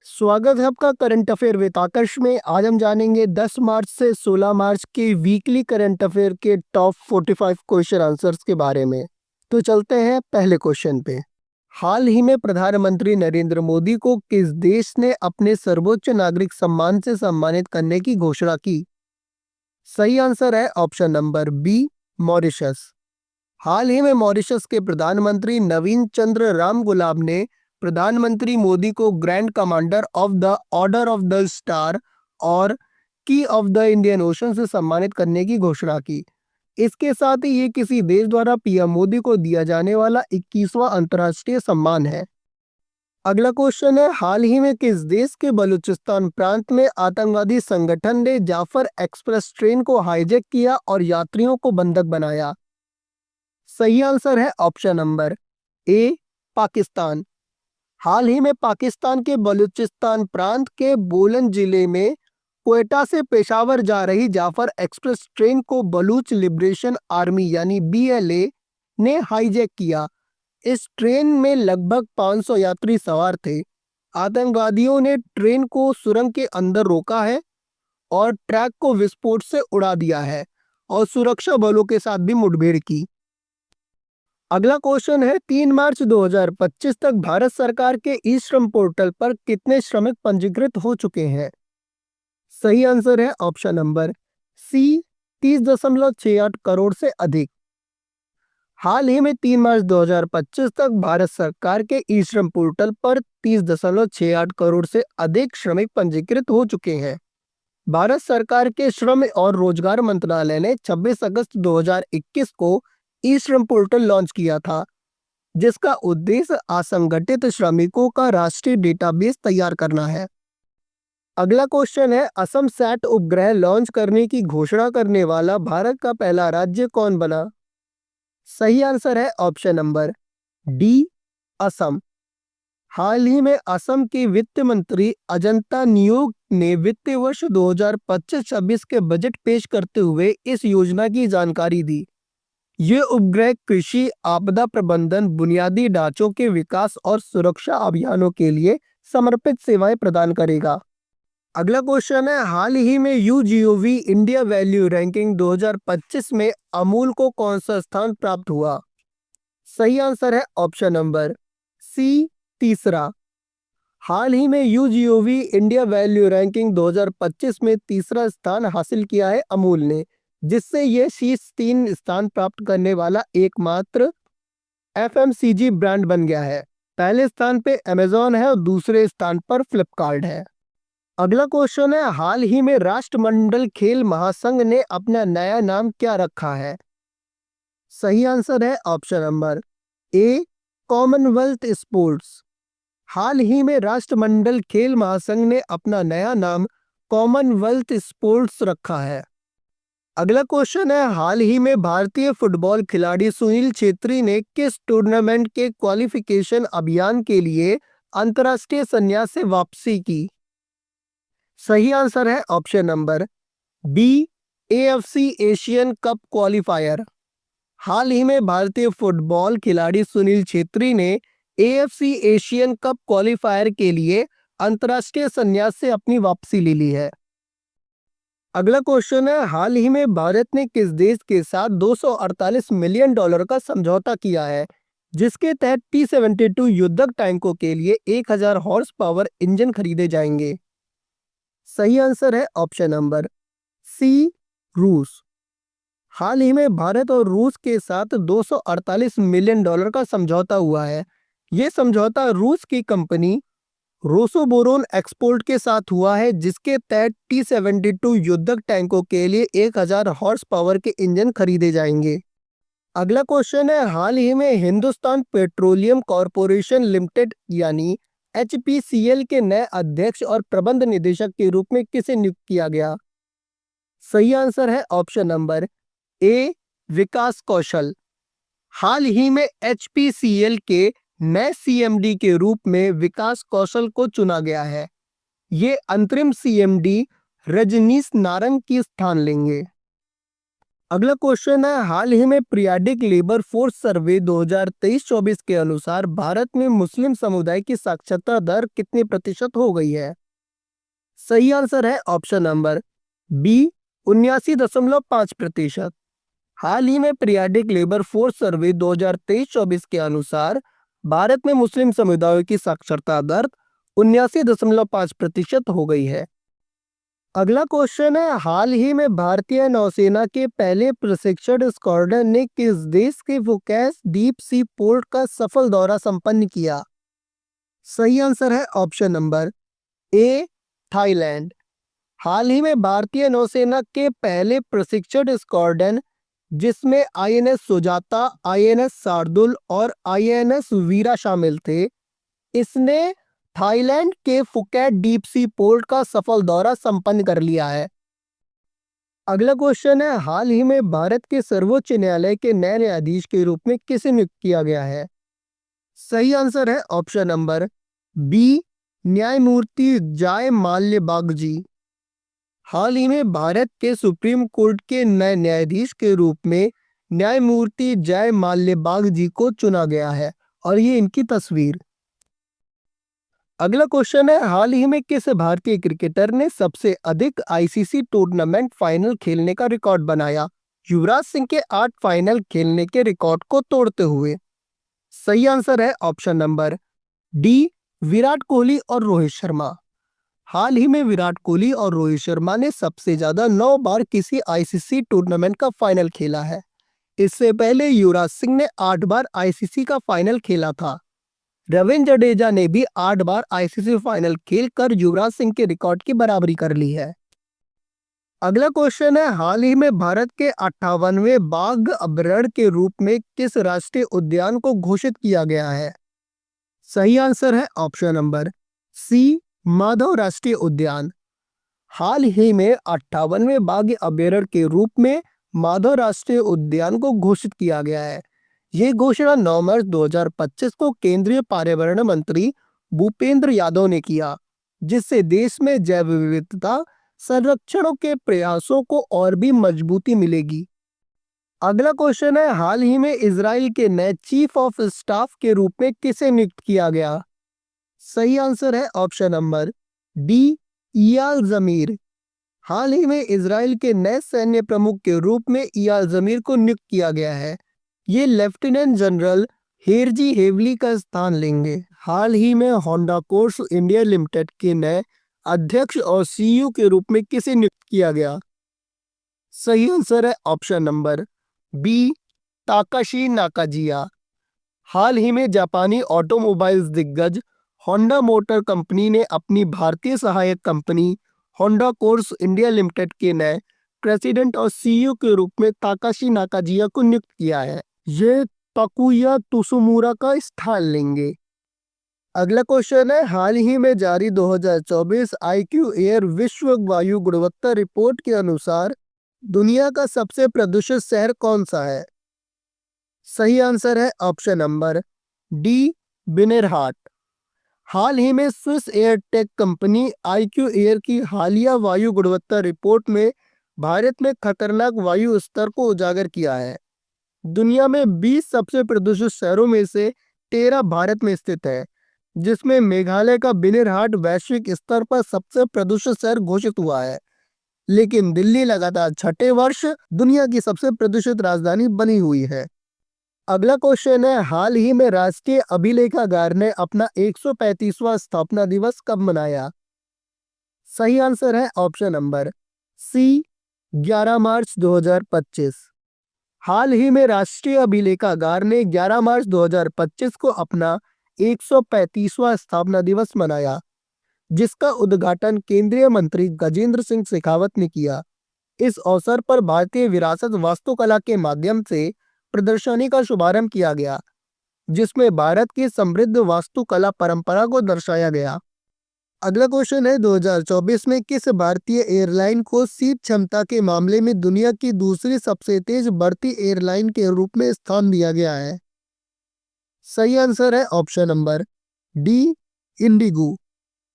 स्वागत है आपका करंट अफेयर विद आकर्ष में। आज हम जानेंगे 10 मार्च से 16 मार्च के वीकली करंट अफेयर के टॉप 45 क्वेश्चन आंसर्स के बारे में। तो चलते हैं पहले क्वेश्चन पे। हाल ही में प्रधानमंत्री नरेंद्र मोदी को किस देश ने अपने सर्वोच्च नागरिक सम्मान से सम्मानित करने की घोषणा की? सही आंसर है ऑप्शन नंबर बी, मॉरिशस। हाल ही में मॉरिशस के प्रधानमंत्री नवीन चंद्र रामगुलाम ने प्रधानमंत्री मोदी को grand commander of the order of the star और की ऑफ द इंडियन ओशन से सम्मानित करने की घोषणा की। इसके साथ ही ये किसी देश द्वारा पीएम मोदी को दिया जाने वाला 21वां अंतर्राष्ट्रीय सम्मान है। अगला क्वेश्चन है, हाल ही में किस देश के बलूचिस्तान प्रांत में आतंकवादी संगठन ने जाफर एक्सप्रेस ट्रेन को हाईजैक किया और यात्रियों को बंधक बनाया? सही आंसर है ऑप्शन नंबर ए, पाकिस्तान। हाल ही में पाकिस्तान के बलूचिस्तान प्रांत के बोलन जिले में क्वेटा से पेशावर जा रही जाफर एक्सप्रेस ट्रेन को बलूच लिबरेशन आर्मी यानी BLA ने हाईजैक किया। इस ट्रेन में लगभग 500 यात्री सवार थे। आतंकवादियों ने ट्रेन को सुरंग के अंदर रोका है और ट्रैक को विस्फोट से उड़ा दिया है और सुरक्षा बलों के साथ भी मुठभेड़ की। अगला क्वेश्चन है, 3 मार्च 2025 तक भारत सरकार के ई श्रम पोर्टल पर कितने श्रमिक पंजीकृत हो चुके हैं? सही आंसर है ऑप्शन नंबर सी, 30.68 करोड़ से अधिक। हाल ही में 3 मार्च 2025 तक भारत सरकार के ई श्रम पोर्टल पर 30.68 करोड़ से अधिक श्रमिक पंजीकृत हो चुके हैं। भारत सरकार के श्रम और रोजगार मंत्रालय ने 26 अगस्त 2021 को ई श्रम पोर्टल लॉन्च किया था, जिसका उद्देश्य असंगठित श्रमिकों का राष्ट्रीय डेटाबेस तैयार करना है। अगला क्वेश्चन है, असम सैट उपग्रह लॉन्च करने की घोषणा करने वाला भारत का पहला राज्य कौन बना? सही आंसर है ऑप्शन नंबर डी, असम। हाल ही में असम के वित्त मंत्री अजंता नियोग ने वित्तीय वर्ष 2025-26 के बजट पेश करते हुए इस योजना की जानकारी दी। ये उपग्रह कृषि, आपदा प्रबंधन, बुनियादी ढांचों के विकास और सुरक्षा अभियानों के लिए समर्पित सेवाएं प्रदान करेगा। अगला क्वेश्चन है, हाल ही में UGOV इंडिया वैल्यू रैंकिंग 2025 में अमूल को कौन सा स्थान प्राप्त हुआ? सही आंसर है ऑप्शन नंबर सी, तीसरा। हाल ही में UGOV इंडिया वैल्यू रैंकिंग 2025 में तीसरा स्थान हासिल किया है अमूल ने, जिससे यह शीर्ष 3 स्थान प्राप्त करने वाला एकमात्र FMCG ब्रांड बन गया है। पहले स्थान पे अमेजॉन है और दूसरे स्थान पर फ्लिपकार्ट है। अगला क्वेश्चन है, हाल ही में राष्ट्रमंडल खेल महासंघ ने अपना नया नाम क्या रखा है? सही आंसर है option number A, Commonwealth sports. हाल ही में राष्ट्रमंडल खेल महासंघ ने अपना नया नाम कॉमनवेल्थ स्पोर्ट्स रखा है। अगला क्वेश्चन है, हाल ही में भारतीय फुटबॉल खिलाड़ी सुनील छेत्री ने किस टूर्नामेंट के क्वालिफिकेशन अभियान के लिए अंतर्राष्ट्रीय संन्यास से वापसी की? सही आंसर है option number B, AFC Asian Cup qualifier. हाल ही में भारतीय फुटबॉल खिलाड़ी सुनील छेत्री ने AFC एशियन कप क्वालिफायर के लिए अंतर्राष्ट्रीय संन्यास से अपनी वापसी ले ली है। अगला क्वेश्चन है, हाल ही में भारत ने किस देश के साथ $248 मिलियन का समझौता किया है, जिसके तहत T-72 युद्धक टैंकों के लिए 1000 हॉर्स पावर इंजन खरीदे जाएंगे? सही आंसर है ऑप्शन नंबर सी, रूस। हाल ही में भारत और रूस के साथ $248 मिलियन का समझौता हुआ है। ये समझौता रूस की कंपनी रोसोबोरोन एक्सपोर्ट के साथ हुआ है, जिसके तहत T-72 युद्धक टैंकों के लिए 1000 हॉर्स पावर के इंजन खरीदे जाएंगे। अगला क्वेश्चन है, हाल ही में हिंदुस्तान पेट्रोलियम कॉरपोरेशन लिमिटेड यानी HPCL के नए अध्यक्ष और प्रबंध निदेशक के रूप में किसे नियुक्त किया गया? सही आंसर है ऑप्शन नंबर ए, विकास कौशल। हाल ही में HPCL के नए CMD के रूप में विकास कौशल को चुना गया है। ये अंतरिम CMD रजनीश नारंग की स्थान लेंगे। अगला क्वेश्चन है, हाल ही में पीरियडिक लेबर फोर्स सर्वे 2023-24 के अनुसार भारत में मुस्लिम समुदाय की साक्षरता दर कितने प्रतिशत हो गई है? सही आंसर है ऑप्शन नंबर बी 79.5%। हाल ही में पीरियडिक लेबर फोर्स सर्वे 2023-24 के अनुसार भारत में मुस्लिम समुदायों की साक्षरता दर 79.5% हो गई है। अगला क्वेश्चन है, हाल ही में भारतीय नौसेना के पहले प्रशिक्षण स्क्वाड्रन ने किस देश के फुकेस डीप सी पोर्ट का सफल दौरा संपन्न किया? सही आंसर है ऑप्शन नंबर ए थाईलैंड। हाल ही में भारतीय नौसेना के पहले प्रशिक्षण स्क्वाड्रन, जिसमें आईएनएस सुजाता, आईएनएस शार्दुल और आईएनएस वीरा शामिल थे, इसने थाईलैंड के फुकेट डीप सी पोर्ट का सफल दौरा संपन्न कर लिया है। अगला क्वेश्चन है, हाल ही में भारत के सर्वोच्च न्यायालय के नए न्यायाधीश के रूप में किसे नियुक्त किया गया है? सही आंसर है ऑप्शन नंबर बी न्यायमूर्ति जय माल्यबाग जी। हाल ही में भारत के सुप्रीम कोर्ट के नए न्यायाधीश के रूप में न्यायमूर्ति जय माल्यबाग जी को चुना गया है और ये इनकी तस्वीर। अगला क्वेश्चन है, हाल ही में किस भारतीय क्रिकेटर ने सबसे अधिक आईसीसी टूर्नामेंट फाइनल खेलने का रिकॉर्ड बनाया, युवराज सिंह के 8 फाइनल खेलने के रिकॉर्ड को तोड़ते हुए? सही आंसर है option number D Virat Kohli और रोहित शर्मा। हाल ही में विराट कोहली और रोहित शर्मा ने सबसे ज्यादा 9 बार किसी आईसीसी टूर्नामेंट का फाइनल खेला है। इससे पहले युवराज सिंह ने 8 बार आईसीसी का फाइनल खेला था। रविंद्र जडेजा ने भी 8 बार आईसीसी फाइनल खेलकर युवराज सिंह के रिकॉर्ड की बराबरी कर ली है। अगला क्वेश्चन है, हाल ही में भारत के 58वें बाघ अभयारण्य के रूप में किस राष्ट्रीय उद्यान को घोषित किया गया है? सही आंसर है ऑप्शन नंबर सी माधव राष्ट्रीय उद्यान। हाल ही में 58वें बाघ अभयारण्य के रूप में माधव राष्ट्रीय उद्यान को घोषित किया गया है। ये घोषणा 9 मार्च 2025 को केंद्रीय पर्यावरण मंत्री भूपेंद्र यादव ने किया, जिससे देश में जैव विविधता संरक्षण के प्रयासों को और भी मजबूती मिलेगी। अगला क्वेश्चन है, हाल ही में इजराइल के नए चीफ ऑफ स्टाफ के रूप में किसे नियुक्त किया गया? सही आंसर है ऑप्शन नंबर डी इयाल जमीर। हाल ही में इजराइल के नए सैन्य प्रमुख के रूप में इयाल जमीर को नियुक्त किया गया है। ये लेफ्टिनेंट जनरल हेरजी हेवली का स्थान लेंगे। हाल ही में होंडा कोर्स इंडिया लिमिटेड के नए अध्यक्ष और सीईओ के रूप में किसे नियुक्त किया गया? सही आंसर है ऑप्शन नंबर बी ताकाशी नाकाजिया। हाल ही में जापानी ऑटोमोबाइल्स दिग्गज होंडा मोटर कंपनी ने अपनी भारतीय सहायक company Honda course India limited के नए प्रेसिडेंट और सीईओ के रूप में ताकाशी नाकाजिया को नियुक्त किया है। ये ताकुया तुसुमुरा का स्थान लेंगे। अगला क्वेश्चन है, हाल ही में जारी 2024 आईक्यू एयर विश्व वायु गुणवत्ता रिपोर्ट के अनुसार दुनिया का सबसे प्रदूषित शहर कौन सा है? सही आंसर है ऑप्शन नंबर डी बिनेरहाट। हाल ही में Swiss air tech company IQ air की हालिया वायु गुणवत्ता रिपोर्ट में भारत में खतरनाक वायु स्तर को उजागर किया है। दुनिया में 20 सबसे प्रदूषित शहरों में से 13 भारत में स्थित है, जिसमें मेघालय का बिनेरहाट वैश्विक स्तर पर सबसे प्रदूषित शहर घोषित हुआ है। लेकिन दिल्ली लगातार छठे वर्ष दुनिया की सबसे प्रदूषित राजधानी बनी हुई है। अगला क्वेश्चन है, हाल ही में राष्ट्रीय अभिलेखागार ने अपना 135वां स्थापना दिवस कब मनाया? सही आंसर है ऑप्शन नंबर सी 11 मार्च 2025। हाल ही में राष्ट्रीय अभिलेखागार ने 11 मार्च 2025 को अपना 135वां स्थापना दिवस मनाया, जिसका उद्घाटन केंद्रीय मंत्री गजेंद्र सिंह शेखावत ने किया। इस अवसर पर भारतीय विरासत वास्तुकला के माध्यम से प्रदर्शनी का शुभारंभ किया गया, जिसमें भारत की समृद्ध वास्तुकला परंपरा को दर्शाया गया। अगला क्वेश्चन है, 2024 में किस भारतीय एयरलाइन को सीट क्षमता के मामले में दुनिया की दूसरी सबसे तेज बढ़ती एयरलाइन के रूप में स्थान दिया गया है? सही आंसर है ऑप्शन नंबर डी इंडिगो।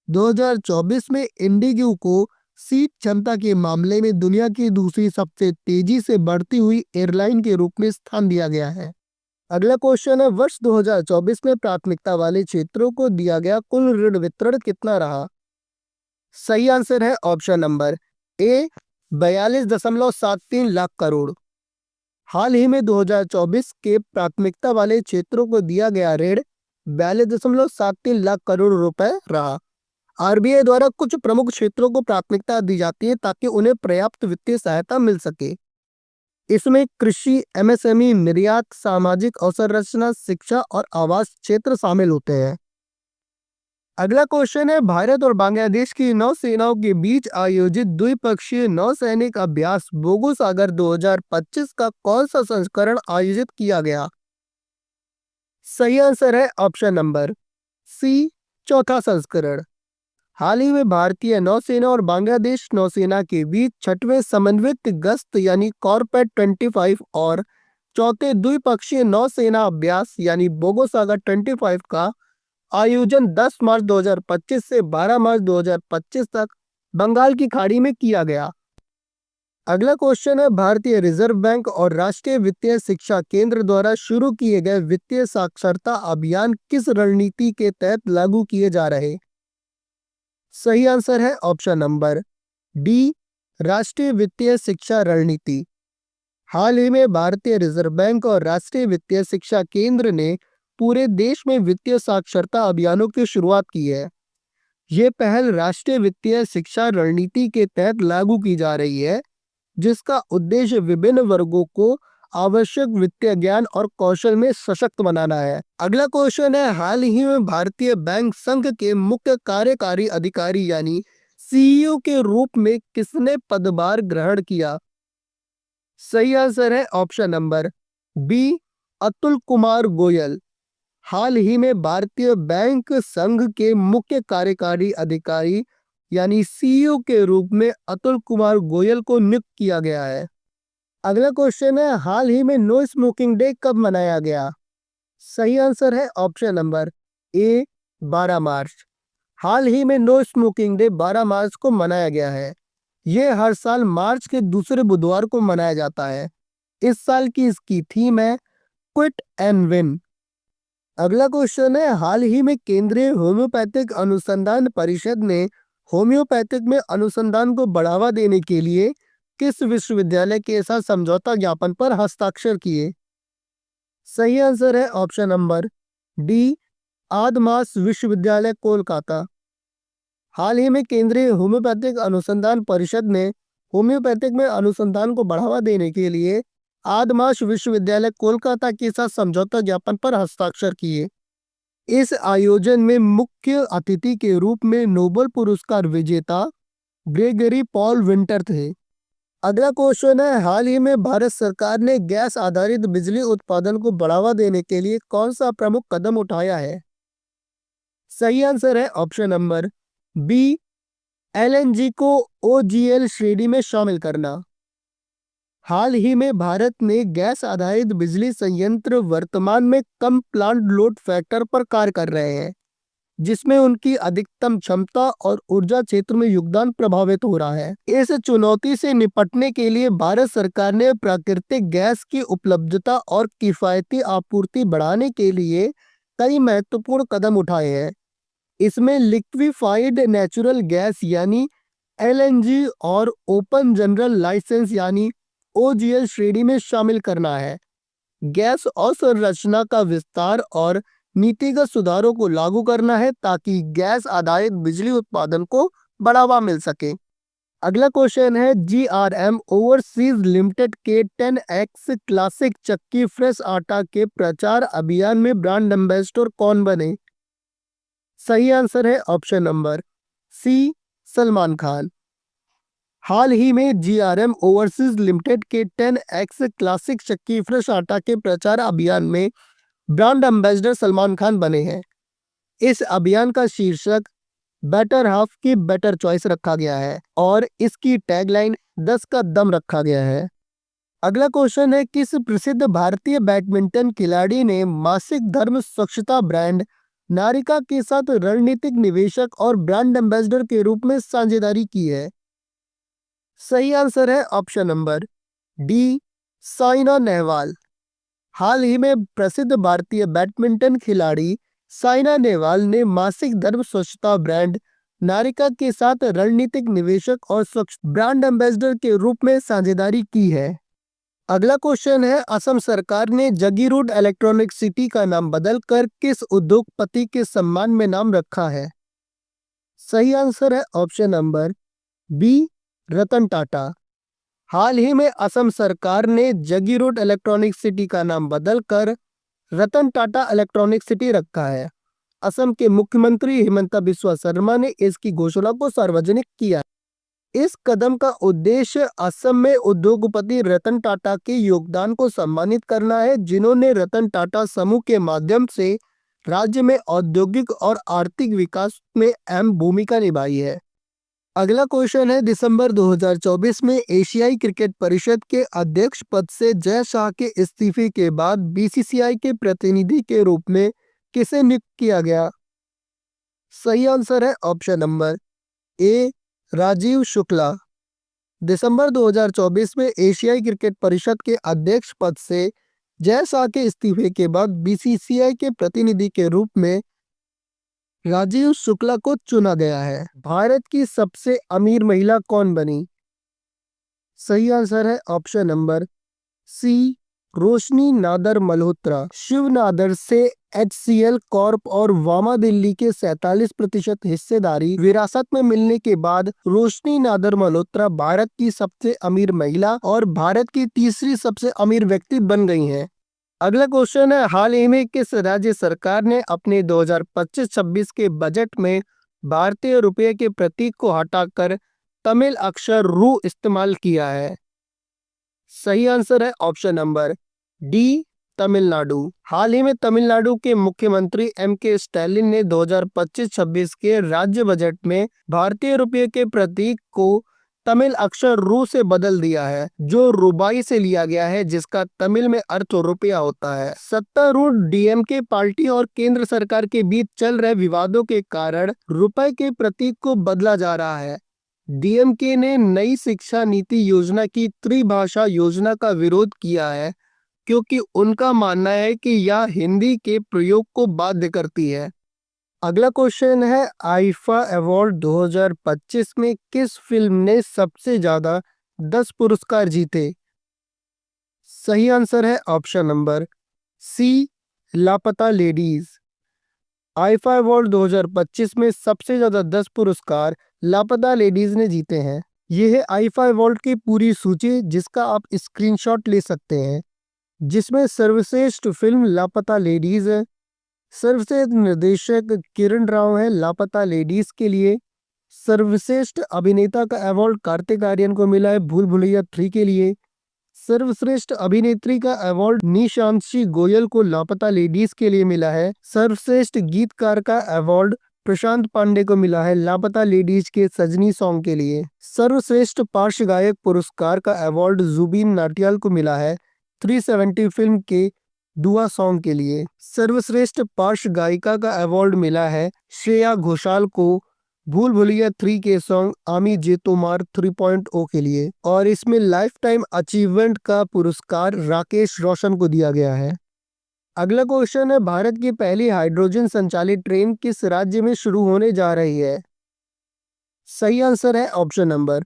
2024 में इंडिगो को सीट क्षमता के मामले में दुनिया की दूसरी सबसे तेजी से बढ़ती हुई एयरलाइन के रूप में स्थान दिया गया है। अगला क्वेश्चन है, वर्ष 2024 में प्राथमिकता वाले क्षेत्रों को दिया गया कुल ऋण वितरण कितना रहा? सही आंसर है option number A 42.73 lakh crore. हाल ही में 2024 के प्राथमिकता वाले क्षेत्रों को दिया गया ऋण 42.73 लाख करोड़ रुपए रहा। आरबीआई द्वारा कुछ प्रमुख क्षेत्रों को प्राथमिकता दी जाती है ताकि उन्हें पर्याप्त वित्तीय सहायता मिल सके। इसमें कृषि, एमएसएमई, निर्यात, सामाजिक अवसंरचना, शिक्षा और आवास क्षेत्र शामिल होते हैं। अगला क्वेश्चन है, भारत और बांग्लादेश की नौसेनाओं के बीच आयोजित द्विपक्षीय नौसैनिक अभ्यास बोगो सागर 2025 का कौन सा संस्करण आयोजित किया गया? सही आंसर है ऑप्शन नंबर सी चौथा संस्करण। हाल ही में भारतीय नौसेना और बांग्लादेश नौसेना के बीच 6वें समन्वित गश्त यानी कॉर्पेट 25 और चौथे द्विपक्षीय नौसेना अभ्यास यानी बोगो सागर 25 का आयोजन 10 मार्च 2025 से 12 मार्च 2025 तक बंगाल की खाड़ी में किया गया। अगला क्वेश्चन है, भारतीय रिजर्व बैंक और राष्ट्रीय वित्तीय शिक्षा केंद्र द्वारा शुरू किए गए वित्तीय साक्षरता अभियान किस रणनीति के तहत लागू किए जा रहे? सही आंसर है ऑप्शन नंबर डी राष्ट्रीय वित्तीय शिक्षा रणनीति। हाल ही में भारतीय रिजर्व बैंक और राष्ट्रीय वित्तीय शिक्षा केंद्र ने पूरे देश में वित्तीय साक्षरता अभियानों की शुरुआत की है। ये पहल राष्ट्रीय वित्तीय शिक्षा रणनीति के तहत लागू की जा रही है, जिसका उद्देश्य विभिन्न वर्गों को आवश्यक वित्तीय ज्ञान और कौशल में सशक्त बनाना है। अगला क्वेश्चन है, हाल ही में भारतीय बैंक संघ के मुख्य कार्यकारी अधिकारी यानी सीईओ के रूप में किसने पदभार ग्रहण किया? सही आंसर है option number B Atul Kumar Goyal. हाल ही में भारतीय बैंक संघ के मुख्य कार्यकारी अधिकारी यानी सीईओ के रूप में अतुल कुमार गोयल को नियुक्त किया गया है। अगला क्वेश्चन है, हाल ही में नो स्मोकिंग डे कब मनाया गया? सही आंसर है ऑप्शन नंबर ए 12 मार्च। हाल ही में नो स्मोकिंग डे 12 मार्च को मनाया गया है। यह हर साल मार्च के दूसरे बुधवार को मनाया जाता है। इस साल की इसकी थीम है क्विट एंड विन। अगला क्वेश्चन है, हाल ही में केंद्रीय होम्योपैथिक अनुसंधान परिषद ने होम्योपैथिक में अनुसंधान को बढ़ावा देने के लिए किस विश्वविद्यालय के साथ समझौता ज्ञापन पर हस्ताक्षर किए? सही आंसर है ऑप्शन नंबर डी आदमास विश्वविद्यालय कोलकाता। हाल ही में केंद्रीय होम्योपैथिक अनुसंधान परिषद ने होम्योपैथिक में अनुसंधान को बढ़ावा देने के लिए आदमास विश्वविद्यालय कोलकाता के साथ समझौता ज्ञापन पर हस्ताक्षर किए। इस आयोजन में मुख्य अतिथि के रूप में नोबेल पुरस्कार विजेता ग्रेगरी पॉल विंटर थे। अगला क्वेश्चन है, हाल ही में भारत सरकार ने गैस आधारित बिजली उत्पादन को बढ़ावा देने के लिए कौन सा प्रमुख कदम उठाया है? सही आंसर है ऑप्शन नंबर बी एलएनजी को ओजीएल श्रेणी में शामिल करना। हाल ही में भारत ने गैस आधारित बिजली संयंत्र वर्तमान में कम प्लांट लोड फैक्टर पर कार्य कर रहे हैं, जिसमें उनकी अधिकतम क्षमता और ऊर्जा क्षेत्र में योगदान प्रभावित हो रहा है। इस चुनौती से निपटने के लिए भारत सरकार ने प्राकृतिक गैस की उपलब्धता और किफायती आपूर्ति बढ़ाने के लिए कई महत्वपूर्ण कदम उठाए हैं। इसमें लिक्विफाइड नेचुरल गैस यानी एलएनजी और ओपन जनरल लाइसेंस यानी ओजीएल श्रेणी में शामिल करना है। गैस अवसंरचना का विस्तार और नीतिगत सुधारों को लागू करना है ताकि गैस आधारित बिजली उत्पादन को बढ़ावा मिल सके। अगला क्वेश्चन है, जीआरएम ओवरसीज लिमिटेड के 10X क्लासिक चक्की फ्रेश आटा के प्रचार अभियान में ब्रांड एम्बेसडर कौन बने? सही आंसर है option number C Salman Khan. हाल ही में जीआरएम ओवरसीज लिमिटेड के 10X क्लासिक चक्की फ्रेश आटा के प्रचार अभियान में ब्रांड एम्बेसडर सलमान खान बने हैं। इस अभियान का शीर्षक बेटर हाफ की बेटर चॉइस रखा गया है और इसकी टैगलाइन 10 का दम रखा गया है। अगला क्वेश्चन है, किस प्रसिद्ध भारतीय बैडमिंटन खिलाड़ी ने मासिक धर्म स्वच्छता ब्रांड नारिका के साथ रणनीतिक निवेशक और ब्रांड एम्बेसडर के रूप में साझेदारी की है? सही आंसर है option number D, Saina Nehwal. हाल ही में प्रसिद्ध भारतीय बैडमिंटन खिलाड़ी साइना नेहवाल ने मासिक धर्म स्वच्छता ब्रांड नारिका के साथ रणनीतिक निवेशक और स्वच्छ ब्रांड एम्बेसडर के रूप में साझेदारी की है। अगला क्वेश्चन है, असम सरकार ने जगीरोड इलेक्ट्रॉनिक सिटी का नाम बदलकर किस उद्योगपति के सम्मान में नाम रखा है? सही आंसर है option number B, Ratan Tata. हाल ही में असम सरकार ने जगीरोड इलेक्ट्रॉनिक सिटी का नाम बदलकर रतन टाटा इलेक्ट्रॉनिक सिटी रखा है। असम के मुख्यमंत्री हिमंता बिस्वा शर्मा ने इसकी घोषणा को सार्वजनिक किया। इस कदम का उद्देश्य असम में उद्योगपति रतन टाटा के योगदान को सम्मानित करना है, जिन्होंने रतन टाटा समूह के माध्यम से राज्य में औद्योगिक और आर्थिक विकास में अहम भूमिका निभाई है। अगला क्वेश्चन है, दिसंबर 2024 में एशियाई क्रिकेट परिषद के अध्यक्ष पद से जय शाह के इस्तीफे के बाद बीसीसीआई के प्रतिनिधि के रूप में किसे नियुक्त किया गया? सही आंसर है option number A, Rajiv Shukla. दिसंबर 2024 में एशियाई क्रिकेट परिषद के अध्यक्ष पद से जय शाह के इस्तीफे के बाद बीसीसीआई के प्रतिनिधि के रूप में राजीव शुक्ला को चुना गया है। भारत की सबसे अमीर महिला कौन बनी? सही आंसर है ऑप्शन नंबर सी, रोशनी नादर मल्होत्रा। शिव नादर से HCL कॉर्प और वामा दिल्ली के 47% हिस्सेदारी विरासत में मिलने के बाद रोशनी नादर मल्होत्रा भारत की सबसे अमीर महिला और भारत की तीसरी सबसे अमीर व्यक्ति बन गई हैं। अगला क्वेश्चन है, हाल ही में किस राज्य सरकार ने अपने 2025-26 के बजट में भारतीय रुपये के प्रतीक को हटाकर तमिल अक्षर रु इस्तेमाल किया है? सही आंसर है ऑप्शन नंबर डी, तमिलनाडु। हाल ही में तमिलनाडु के मुख्यमंत्री MK स्टैलिन ने 2025-26 के राज्य बजट में भारतीय रुपये के प्रतीक को तमिल अक्षर रु से बदल दिया है, जो रुबाई से लिया गया है, जिसका तमिल में अर्थ रुपया होता है। सत्तारूढ़ DMK पार्टी और केंद्र सरकार के बीच चल रहे विवादों के कारण रुपए के प्रतीक को बदला जा रहा है। DMK ने नई शिक्षा नीति योजना की त्रिभाषा योजना का विरोध किया है, क्योंकि उनका मानना है कि यह हिंदी के प्रयोग को बाध्य करती है। अगला क्वेश्चन है, आईफा अवार्ड 2025 में किस फिल्म ने सबसे ज्यादा 10 पुरस्कार जीते? सही आंसर है ऑप्शन नंबर सी, लापता लेडीज। आईफा अवार्ड 2025 में सबसे ज्यादा 10 पुरस्कार लापता लेडीज ने जीते हैं। यह है आईफा अवार्ड की पूरी सूची, जिसका आप स्क्रीनशॉट ले सकते हैं, जिसमें सर्वश्रेष्ठ फिल्म लापता लेडीज है। सर्वश्रेष्ठ निर्देशक किरण राव है लापता लेडीज के लिए। सर्वश्रेष्ठ अभिनेता का अवार्ड कार्तिक आर्यन को मिला है भूल भुलैया 3 के लिए। सर्वश्रेष्ठ अभिनेत्री का अवार्ड निशांशी गोयल को लापता लेडीज के लिए मिला है। सर्वश्रेष्ठ गीतकार का अवार्ड प्रशांत पांडे को मिला है लापता लेडीज के सजनी सॉन्ग के लिए। सर्वश्रेष्ठ पार्श्व गायक पुरस्कार का अवार्ड जुबीन नाटियाल को मिला है 370 फिल्म के दुआ सॉन्ग के लिए। सर्वश्रेष्ठ पार्श्व गायिका का अवार्ड मिला है श्रेया घोषाल को भूल भुलैया 3 के सॉन्ग आमी जे तोमार 3.0 के लिए। और इसमें लाइफ टाइम अचीवमेंट का पुरस्कार राकेश रोशन को दिया गया है। अगला क्वेश्चन है, भारत की पहली हाइड्रोजन संचालित ट्रेन किस राज्य में शुरू होने जा रही है? सही आंसर है option number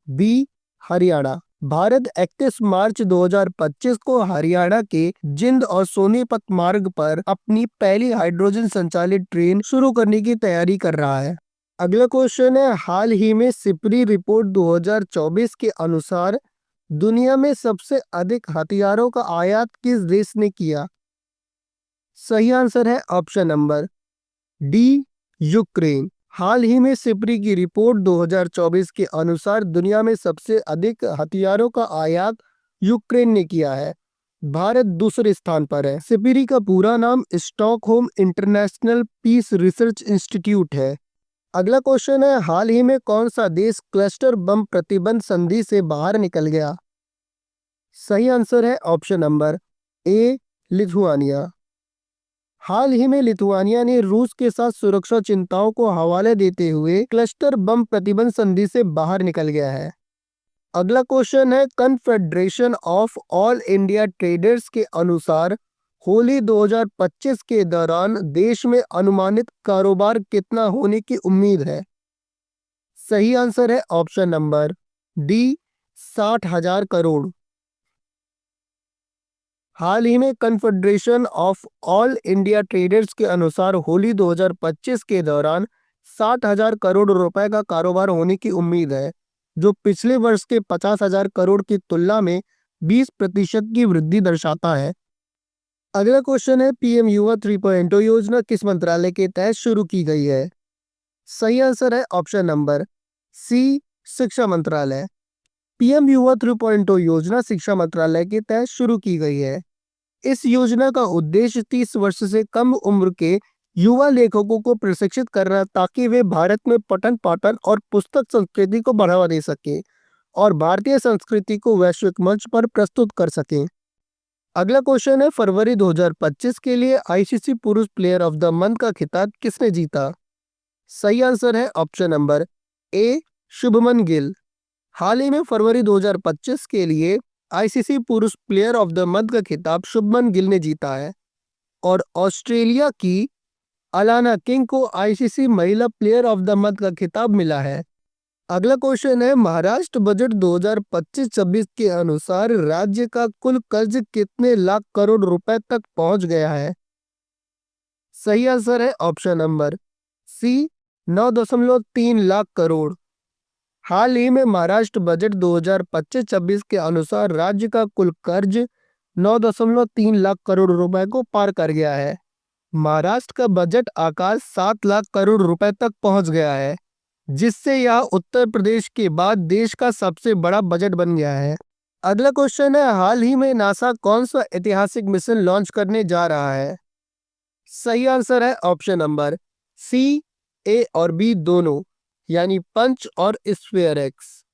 B, Haryana. Bharat 31 मार्च 2025 को हरियाणा के जिंद और सोनीपत मार्ग पर अपनी पहली हाइड्रोजन संचालित ट्रेन शुरू करने की तैयारी कर रहा है। अगला क्वेश्चन है, हाल ही में सिपरी रिपोर्ट 2024 के अनुसार दुनिया में सबसे अधिक हथियारों का आयात किस देश ने किया? सही आंसर है ऑप्शन नंबर डी, यूक्रेन। हाल ही में सिपरी की रिपोर्ट 2024 के अनुसार दुनिया में सबसे अधिक हथियारों का आयात यूक्रेन ने किया है। भारत दूसरे स्थान पर है। सिपरी का पूरा नाम Stockholm International Peace Research Institute है। अगला क्वेश्चन है, हाल ही में कौन सा देश क्लस्टर बम प्रतिबंध संधि से बाहर निकल गया? सही आंसर है ऑप्शन नंबर ए, लिथुआनिया। हाल ही में लिथुआनिया ने रूस के साथ सुरक्षा चिंताओं को हवाले देते हुए क्लस्टर बम प्रतिबंध संधि से बाहर निकल गया है। अगला क्वेश्चन है, confederation of all India traders के अनुसार होली 2025 के दौरान देश में अनुमानित कारोबार कितना होने की उम्मीद है? सही आंसर है ऑप्शन नंबर डी, 60,000 करोड़। हाल ही में confederation of all India traders के अनुसार होली 2025 के दौरान 60,000 करोड़ रुपए का कारोबार होने की उम्मीद है, जो पिछले वर्ष के 50,000 करोड़ की तुलना में 20% की वृद्धि दर्शाता है। अगला क्वेश्चन है, पीएम युवा 3.0 योजना किस मंत्रालय के तहत शुरू की गई है? सही आंसर है ऑप्शन नंबर सी, शिक्षा मंत्रालय। पीएम युवा 3.0 योजना शिक्षा मंत्रालय के तहत शुरू की गई है। इस योजना का उद्देश्य 30 वर्ष से कम उम्र के युवा लेखकों को प्रशिक्षित करना, ताकि वे भारत में पठन पाठन और पुस्तक संस्कृति को बढ़ावा दे सकें और भारतीय संस्कृति को वैश्विक मंच पर प्रस्तुत कर सकें। अगला क्वेश्चन है, फरवरी 2025 के लिए आईसीसी पुरुष प्लेयर ऑफ द मंथ का खिताब किसने जीता? सही आंसर है option number A, Shubman Gill. हाल ही में फरवरी 2025 के लिए आईसीसी पुरुष प्लेयर ऑफ द मंथ का खिताब शुभमन गिल ने जीता है और ऑस्ट्रेलिया की अलाना किंग को आईसीसी महिला प्लेयर ऑफ द मंथ का खिताब मिला है। अगला क्वेश्चन है, महाराष्ट्र बजट 2025-26 के अनुसार राज्य का कुल कर्ज कितने लाख करोड़ रुपए तक पहुंच गया है? सही आंसर है option number C, 9.3 lakh crore. हाल ही में महाराष्ट्र बजट 2025-26 के अनुसार राज्य का कुल कर्ज 9.3 लाख करोड़ रुपए को पार कर गया है। महाराष्ट्र का बजट आकार 7 लाख करोड़ रुपए तक पहुंच गया है, जिससे यह उत्तर प्रदेश के बाद देश का सबसे बड़ा बजट बन गया है। अगला क्वेश्चन है, हाल ही में नासा कौन सा ऐतिहासिक मिशन लॉन्च करने जा रहा है? सही आंसर है ऑप्शन नंबर सी, ए और बी दोनों, यानी पंच और स्फीयर एक्स।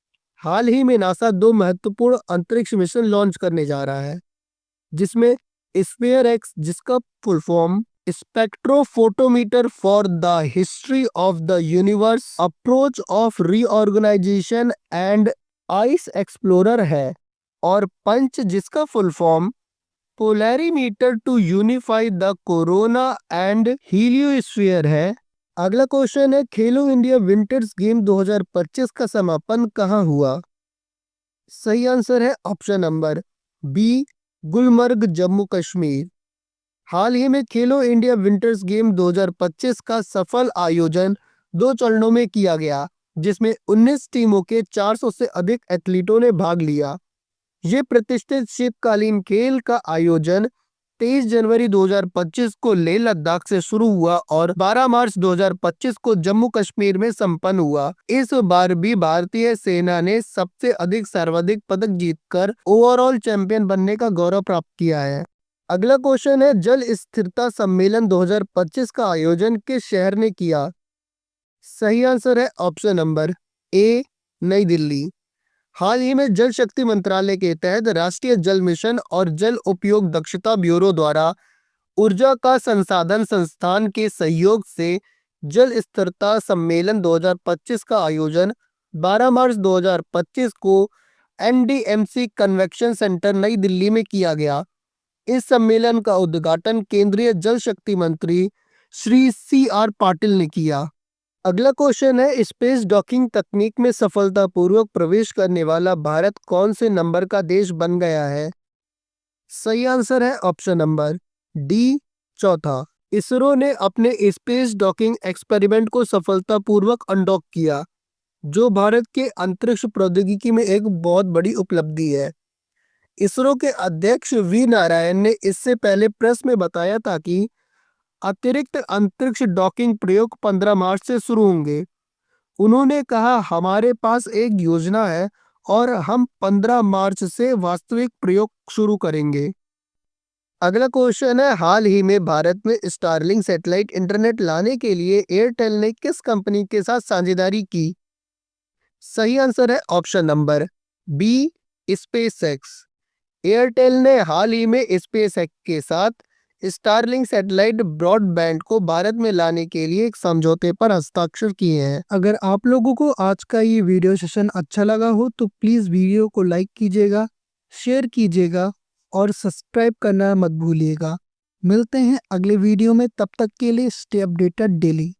हाल ही में नासा 2 महत्वपूर्ण अंतरिक्ष मिशन लॉन्च करने जा रहा है, जिसमें स्फीयर एक्स, जिसका full form spectrophotometer for the history of the universe, approach of reorganisation and ice explorer है, और पंच, जिसका full form polarimeter to unify the corona and heliosphere है। अगला क्वेश्चन है, खेलो इंडिया विंटर्स गेम 2025 का समापन कहां हुआ? सही आंसर है option number B, Gulmarg, Jammu Kashmir. हाल ही में खेलो इंडिया विंटर्स गेम 2025 का सफल आयोजन 2 चरणों में किया गया, जिसमें 19 टीमों के 400 से अधिक एथलीटों ने भाग लिया। ये प्रतिष्ठित शीतकालीन खेल का आयोजन 23 जनवरी 2025 को लेह लद्दाख से शुरू हुआ और 12 मार्च 2025 को जम्मू कश्मीर में संपन्न हुआ। इस बार भी भारतीय सेना ने सबसे अधिक सर्वाधिक पदक जीतकर ओवरऑल चैंपियन बनने का गौरव प्राप्त किया है। अगला क्वेश्चन है, जल स्थिरता सम्मेलन 2025 का आयोजन किस शहर ने किया? सही आंसर है ऑप्शन नंबर ए, नई दिल्ली। हाल ही में जल शक्ति मंत्रालय के तहत राष्ट्रीय जल मिशन और जल उपयोग दक्षता ब्यूरो द्वारा ऊर्जा का संसाधन संस्थान के सहयोग से जल स्थिरता सम्मेलन 2025 का आयोजन 12 मार्च 2025 को एनडीएमसी कन्वेंशन सेंटर नई दिल्ली में किया गया। इस सम्मेलन का उद्घाटन केंद्रीय जल शक्ति मंत्री श्री CR पाटिल ने किया। अगला क्वेश्चन है, स्पेस डॉकिंग तकनीक में सफलतापूर्वक प्रवेश करने वाला भारत कौन से नंबर का देश बन गया है? सही आंसर है ऑप्शन नंबर डी, चौथा। इसरो ने अपने स्पेस डॉकिंग एक्सपेरिमेंट को सफलतापूर्वक अनडॉक किया, जो भारत के अंतरिक्ष प्रौद्योगिकी में एक बहुत बड़ी उपलब्धि है। इसरो के अध्यक्ष वी नारायण ने इससे पहले प्रेस में बताया था कि अतिरिक्त अंतरिक्ष डॉकिंग प्रयोग 15 मार्च से शुरू होंगे। उन्होंने कहा, हमारे पास एक योजना है और हम 15 मार्च से वास्तविक प्रयोग शुरू करेंगे। अगला क्वेश्चन है, हाल ही में भारत में स्टारलिंक सैटेलाइट इंटरनेट लाने के लिए एयरटेल ने किस कंपनी के साथ साझेदारी की? सही आंसर है option number B, SpaceX. Airtel ने हाल ही में स्पेसएक्स के साथ स्टारलिंक सैटेलाइट ब्रॉडबैंड को भारत में लाने के लिए एक समझौते पर हस्ताक्षर किए हैं। अगर आप लोगों को आज का ये वीडियो सेशन अच्छा लगा हो तो प्लीज़ वीडियो को लाइक कीजिएगा, शेयर कीजिएगा और सब्सक्राइब करना मत भूलिएगा। मिलते हैं अगले वीडियो में, तब तक के लिए स्टे अपडेटेड डेली।